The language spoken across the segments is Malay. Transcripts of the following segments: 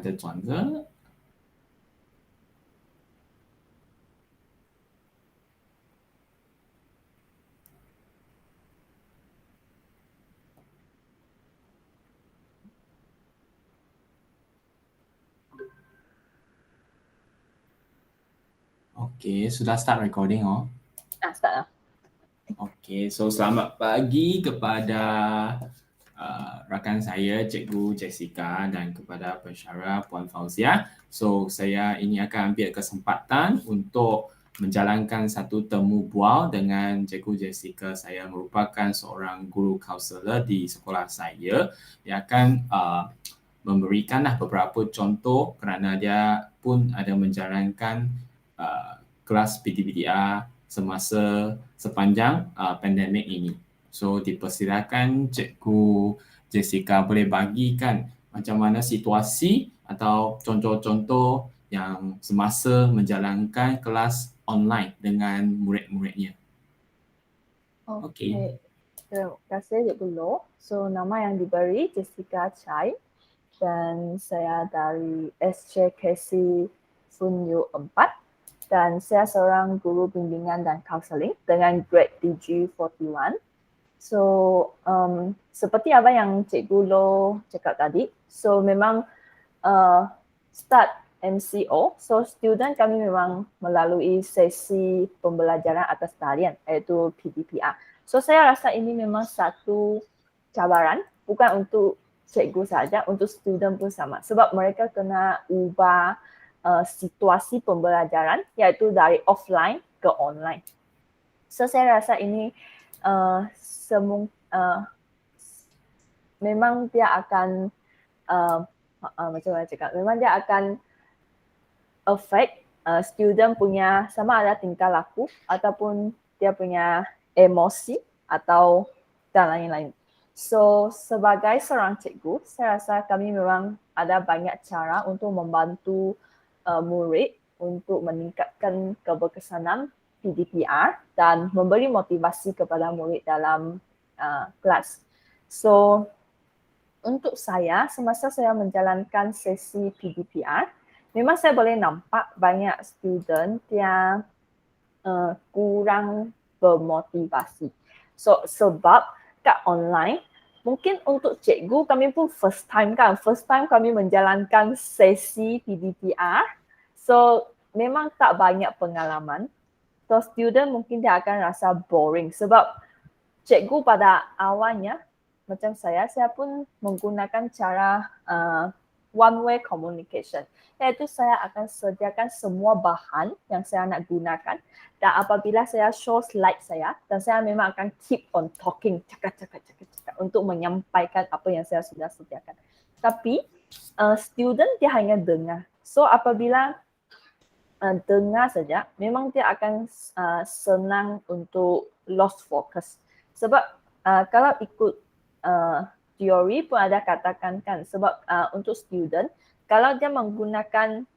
他在转着。Okey, sudah start recording oh. Start lah. Okey, so selamat pagi kepada rakan saya Cikgu Jessica dan kepada pensyarah Puan Fauzia. So saya ini akan ambil kesempatan untuk menjalankan satu temu bual dengan Cikgu Jessica. Saya merupakan seorang guru kaunselor di sekolah saya. Dia akan memberikanlah beberapa contoh kerana dia pun ada menjalankan kelas PTPTR semasa sepanjang pandemik ini. So dipersilakan Cikgu Jessica boleh bagikan macam mana situasi atau contoh-contoh yang semasa menjalankan kelas online dengan murid-muridnya. Okey. Terima kasih Cikgu Loh. So nama yang diberi Jessica Chai dan saya dari SJKC Funyu 4 dan saya seorang guru bimbingan dan kaunseling dengan grade DG41. So seperti apa yang Cikgu Loh cakap tadi, so memang start MCO, so student kami memang melalui sesi pembelajaran atas talian iaitu PDPR. So saya rasa ini memang satu cabaran, bukan untuk cikgu saja, untuk student pun sama. Sebab mereka kena ubah situasi pembelajaran iaitu dari offline ke online. So saya rasa ini memang dia akan macam mana cakap, memang dia akan affect student punya sama ada tingkah laku ataupun dia punya emosi atau dan lain-lain. So sebagai seorang cikgu, saya rasa kami memang ada banyak cara untuk membantu murid untuk meningkatkan keberkesanan PDPR dan memberi motivasi kepada murid dalam kelas. So untuk saya, semasa saya menjalankan sesi PDPR, memang saya boleh nampak banyak student yang kurang bermotivasi. So sebab kat online, mungkin untuk cikgu kami pun first time kami menjalankan sesi PDPR. So memang tak banyak pengalaman. So student mungkin dia akan rasa boring sebab cikgu pada awalnya macam saya pun menggunakan cara one way communication. Iaitu saya akan sediakan semua bahan yang saya nak gunakan dan apabila saya show slide saya dan saya memang akan keep on talking, cakap untuk menyampaikan apa yang saya sudah sediakan. Tapi student dia hanya dengar. So apabila dengar saja, memang dia akan senang untuk lost focus. Sebab kalau ikut teori pun ada katakan kan, sebab untuk student, kalau dia menggunakan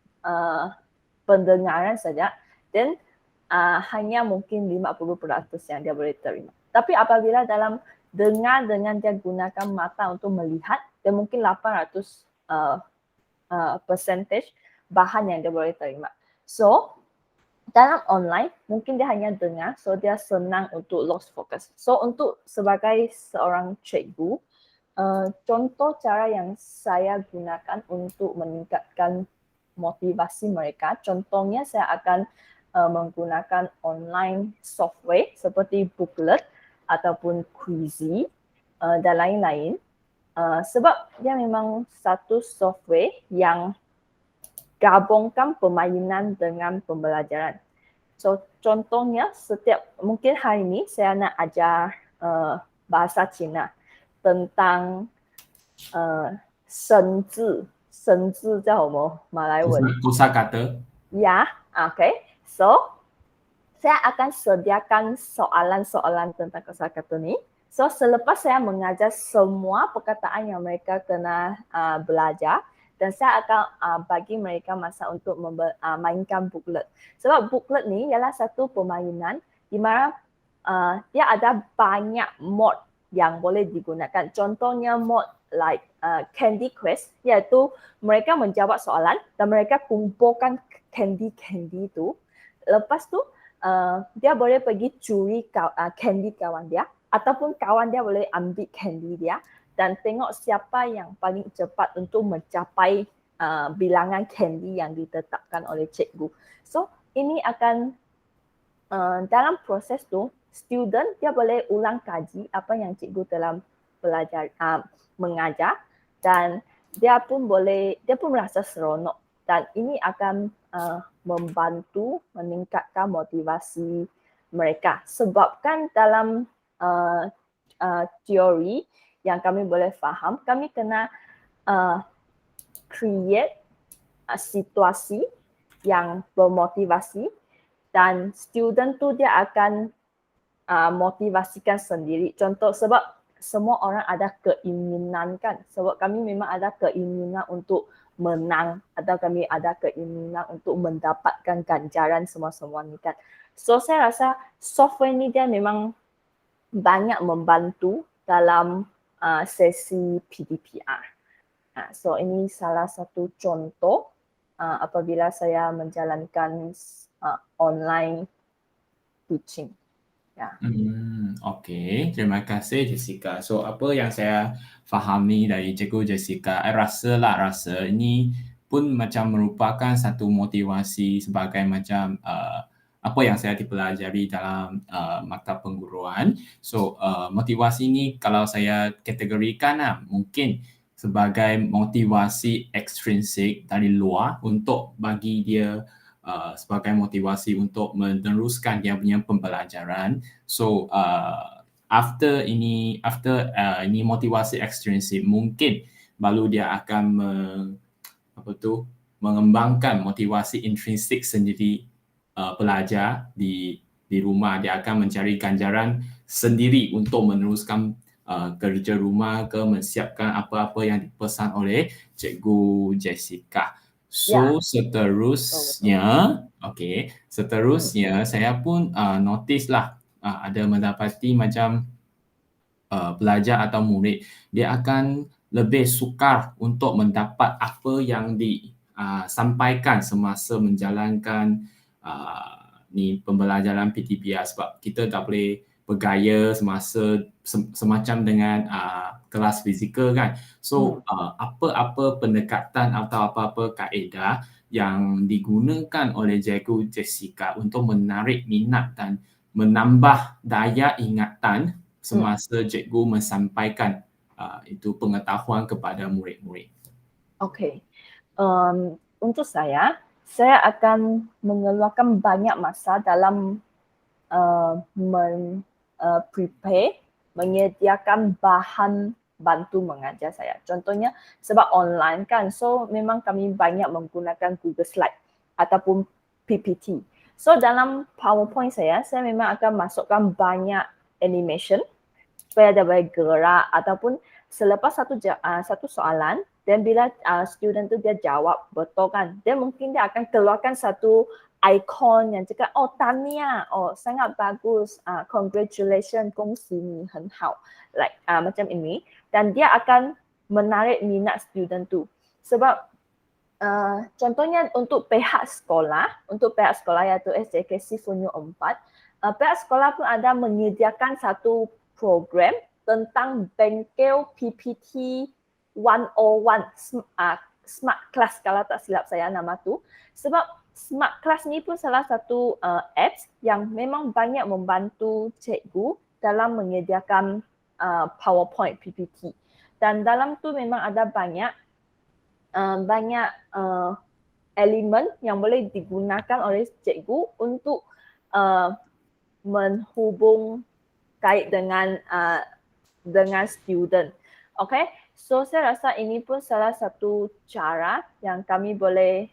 pendengaran saja, then hanya mungkin 50% yang dia boleh terima. Tapi apabila dalam dengar dengan dia gunakan mata untuk melihat, dia mungkin 800 percentage bahan yang dia boleh terima. So, dalam online, mungkin dia hanya dengar, so dia senang untuk lost focus. So, untuk sebagai seorang cikgu, contoh cara yang saya gunakan untuk meningkatkan motivasi mereka, contohnya saya akan menggunakan online software seperti Booklet ataupun Quizzy dan lain-lain. Sebab dia memang satu software yang gabungkan permainan dengan pembelajaran. So contohnya mungkin hari ini saya nak ajar bahasa Cina tentang 生字，生字叫什么马来文？ Kosakata. Ya, okay. So saya akan sediakan soalan-soalan tentang kosakata ni. So selepas saya mengajar semua perkataan yang mereka kena belajar, dan saya akan bagi mereka masa untuk mainkan booklet. Sebab booklet ni ialah satu permainan di mana dia ada banyak mod yang boleh digunakan. Contohnya mod like Candy Quest, iaitu mereka menjawab soalan dan mereka kumpulkan candy tu. Lepas tu dia boleh pergi curi candy kawan dia, ataupun kawan dia boleh ambil candy dia dan tengok siapa yang paling cepat untuk mencapai bilangan candy yang ditetapkan oleh cikgu. So ini akan dalam proses tu student dia boleh ulang kaji apa yang cikgu telah mengajar, dan dia pun merasa seronok, dan ini akan membantu meningkatkan motivasi mereka. Sebabkan dalam teori yang kami boleh faham, kami kena create situasi yang bermotivasi, dan student tu dia akan motivasikan sendiri. Contoh, sebab semua orang ada keinginan kan. Sebab kami memang ada keinginan untuk menang, atau kami ada keinginan untuk mendapatkan ganjaran semua-semua ni kan. So saya rasa software ni dia memang banyak membantu dalam sesi PDPR. So ini salah satu contoh apabila saya menjalankan online teaching. Okey, terima kasih Jessica. So apa yang saya fahami dari Cikgu Jessica, rasa ini pun macam merupakan satu motivasi sebagai macam apa yang saya dipelajari dalam maktab pengguruan. So motivasi ini kalau saya kategorikan mungkin sebagai motivasi extrinsic dari luar untuk bagi dia sebagai motivasi untuk meneruskan dia punya pembelajaran. So after ini motivasi ekstrinsik, mungkin baru dia akan mengembangkan motivasi intrinsik sendiri pelajar di rumah. Dia akan mencari ganjaran sendiri untuk meneruskan kerja rumah ke mensiapkan apa-apa yang dipesan oleh Cikgu Jessica. So seterusnya saya pun notice lah ada mendapati macam pelajar atau murid dia akan lebih sukar untuk mendapat apa yang disampaikan semasa menjalankan ni pembelajaran PTPR, sebab kita tak boleh bergaya semacam dengan kelas fizikal kan. So apa-apa pendekatan atau apa-apa kaedah yang digunakan oleh Cikgu Jessica untuk menarik minat dan menambah daya ingatan semasa cikgu mensampaikan itu pengetahuan kepada murid-murid. Okey. Untuk saya akan mengeluarkan banyak masa dalam prepare, menyediakan bahan bantu mengajar saya. Contohnya sebab online kan, so memang kami banyak menggunakan Google Slide ataupun PPT. So dalam PowerPoint saya memang akan masukkan banyak animation supaya dia boleh gerak, ataupun selepas satu soalan, dan bila student tu dia jawab betul kan, dia mungkin dia akan keluarkan satu icon yang cakap, oh tahniah, oh sangat bagus, congratulations, 恭喜你很好, like macam ini, dan dia akan menarik minat student tu. Sebab contohnya untuk pihak sekolah iaitu SJKC Funyu 4, pihak sekolah pun ada menyediakan satu program tentang bengkel PPT 101 Smart Class, kalau tak silap saya nama tu. Sebab Smart Class ni pun salah satu apps yang memang banyak membantu cikgu dalam menyediakan PowerPoint PPT. Dan dalam tu memang ada banyak elemen yang boleh digunakan oleh cikgu untuk menghubung kait dengan student. Okay, so saya rasa ini pun salah satu cara yang kami boleh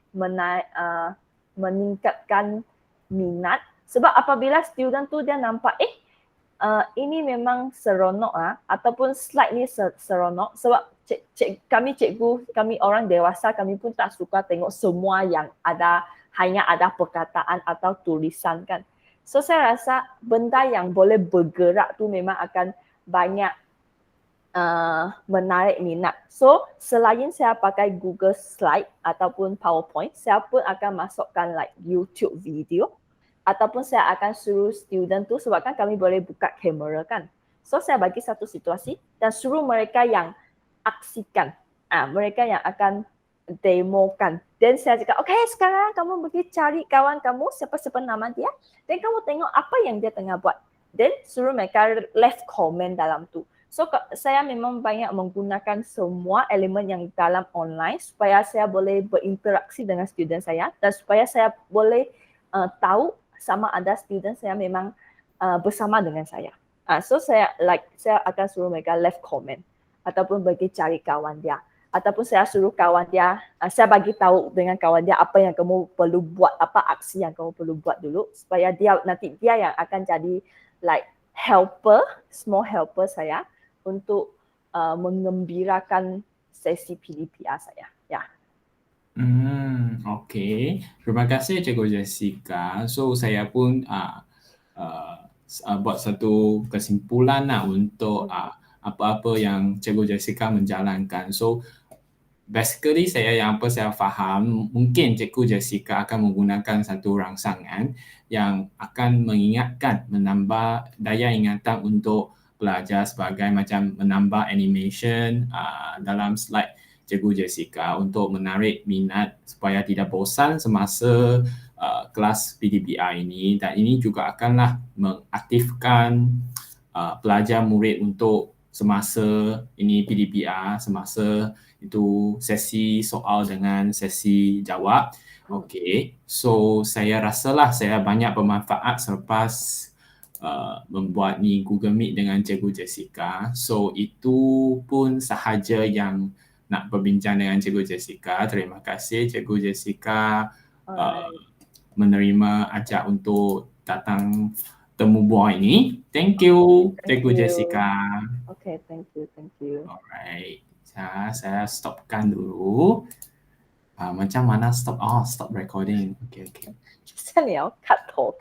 meningkatkan minat. Sebab apabila student tu dia nampak ini memang seronok ataupun slide ni seronok, sebab kami orang dewasa, kami pun tak suka tengok semua yang hanya ada perkataan atau tulisan kan. So saya rasa benda yang boleh bergerak tu memang akan banyak menarik minat. So, selain saya pakai Google Slide ataupun PowerPoint, saya pun akan masukkan like YouTube video ataupun saya akan suruh student tu sebab kan kami boleh buka kamera kan. So, saya bagi satu situasi dan suruh mereka yang aksikan. Mereka yang akan demokan. Dan saya cakap, okay, sekarang kamu pergi cari kawan kamu, siapa-siapa nama dia. Dan kamu tengok apa yang dia tengah buat. Dan suruh mereka left comment dalam tu. So, saya memang banyak menggunakan semua elemen yang dalam online supaya saya boleh berinteraksi dengan student saya dan supaya saya boleh tahu sama ada student saya memang bersama dengan saya. So, saya akan suruh mereka left comment ataupun bagi cari kawan dia. Ataupun saya suruh kawan dia, saya bagi tahu dengan kawan dia apa yang kamu perlu buat, apa aksi yang kamu perlu buat dulu supaya nanti dia yang akan jadi like helper, small helper saya untuk mengembirakan sesi PDPR saya. Ya. Okay. Terima kasih Cikgu Jessica. So saya pun buat satu kesimpulan lah untuk apa-apa yang Cikgu Jessica menjalankan. So basically saya faham, mungkin Cikgu Jessica akan menggunakan satu rangsangan yang akan menambah daya ingatan untuk pelajar sebagai macam menambah animation dalam slide Cikgu Jessica untuk menarik minat supaya tidak bosan semasa kelas PDPR ini, dan ini juga akanlah mengaktifkan pelajar murid untuk semasa ini PDPR, semasa itu sesi soal dengan sesi jawab. Okay, so saya rasalah saya banyak bermanfaat selepas membuat ni Google Meet dengan Cikgu Jessica. So itu pun sahaja yang nak berbincang dengan Cikgu Jessica. Terima kasih Cikgu Jessica menerima ajak untuk datang temu buah ini. Thank you Cikgu Jessica. Okay, thank you. Alright. Saya stopkan dulu. Macam mana stop? Stop recording. Okay. 像你要 cut 头